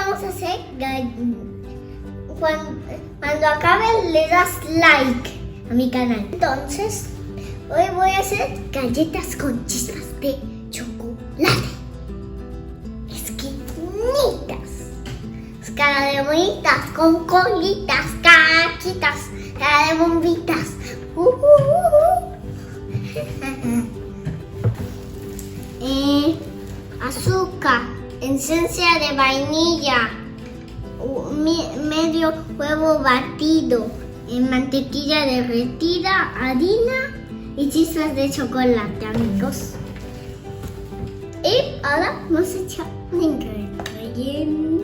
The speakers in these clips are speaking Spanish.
vamos a hacer cuando acabe le das like a mi canal. Entonces, hoy voy a hacer galletas con chispas de chocolate. Esquinitas. Cara de bonitas con colitas, caquitas, cara de bombitas. Azúcar, esencia de vainilla, medio huevo batido, mantequilla derretida, harina y chispas de chocolate, amigos. Y ahora vamos a echar un ingrediente.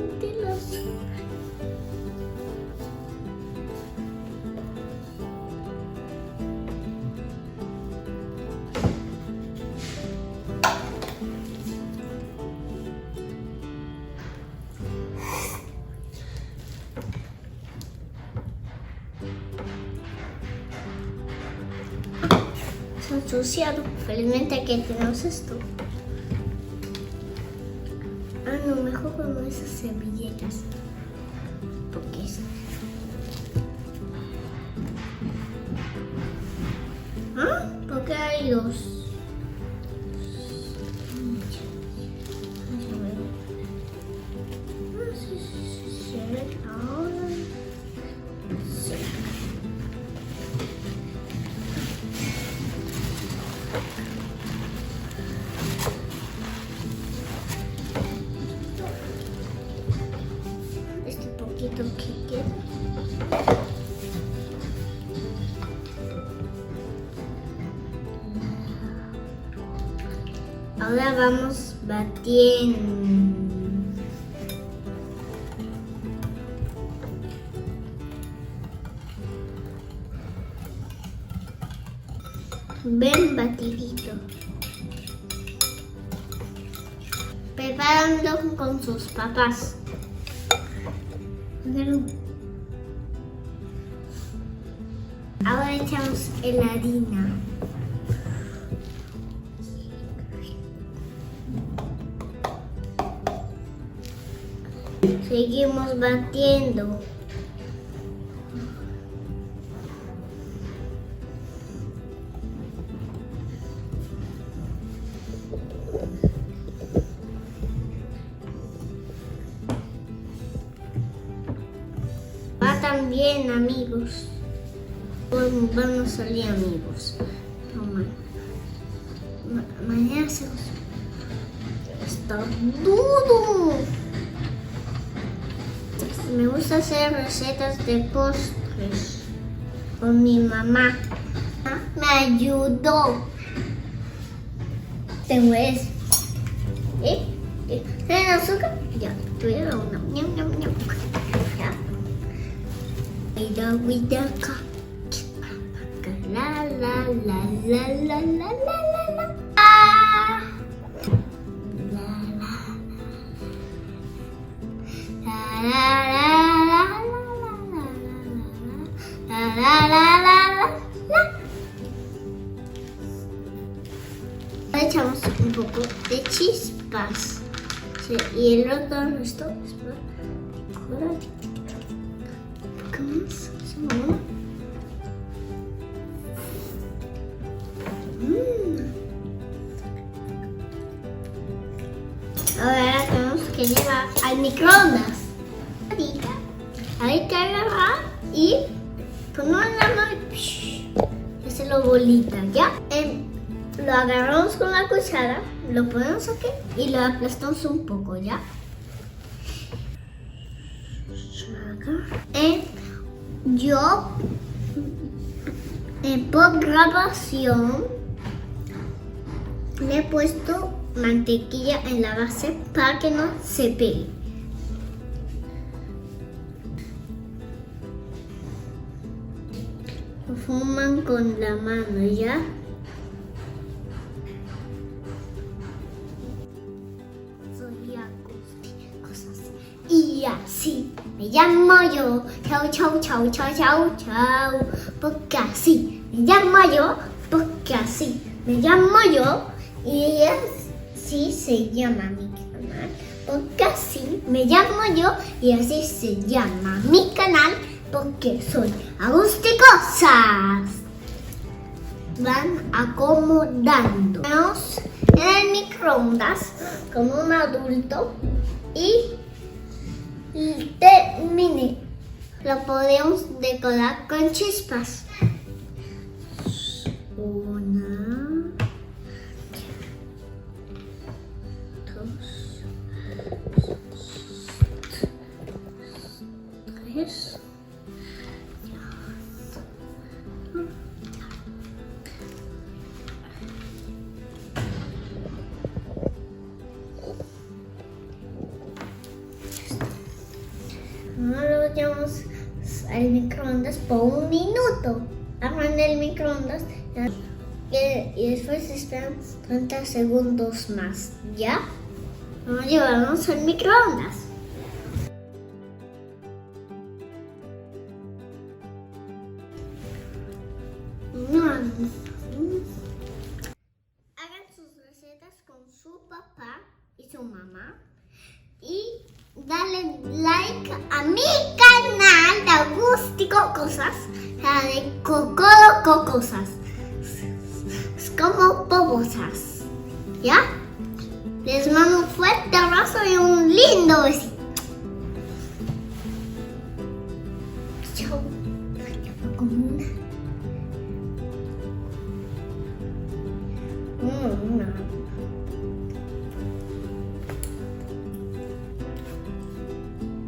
Se ha ensuciado. Felizmente aquí tenemos esto. No, mejor con esas servilletas. Porque es... Porque hay dos. Que queda. Ahora vamos batiendo. Ven batidito. Preparando con sus papás. Ahora echamos la harina. Seguimos batiendo. También, amigos. Van a salir, amigos. Mañana se está duro. Me gusta hacer recetas de postres con mi mamá. Me ayudó. Tengo eso. ¿Tienen azúcar? Ya, tuvieron una. Ya. Cuida, la la la la la la la la. Ah. La la la la la. Echamos un poco de chispas. Sí, y el otro resto es ahora tenemos que llevar al microondas. Hay que agarrar y poner la mano y hacerlo bolita, ¿ya? Lo agarramos con la cuchara, lo ponemos aquí y lo aplastamos un poco, ¿ya? Yo por grabación le he puesto mantequilla en la base para que no se pegue. Lo forman con la mano, ¿ya? Soy cosas. Y así me llamo yo. Chau, chau, chau, chau, chau, chau. Porque así me llamo yo. Porque así me llamo yo. Y así se llama mi canal. porque así me llamo yo y así se llama mi canal porque soy Agusticosas. Van acomodándonos en el microondas con un adulto y terminé. Lo podemos decorar con chispas. Una, dos, tres. Ahora lo llevamos al microondas por 1 minuto. Abran el microondas y después esperan 30 segundos más. ¿Ya? Vamos a llevarnos al microondas. Hagan sus recetas con su papá y su mamá. Y dale like a mi canal de Agusticosas, la de Cocosas. Es como pobosas. ¿Ya? Les mando un fuerte abrazo y un lindo besito. Chao. Ya va como una.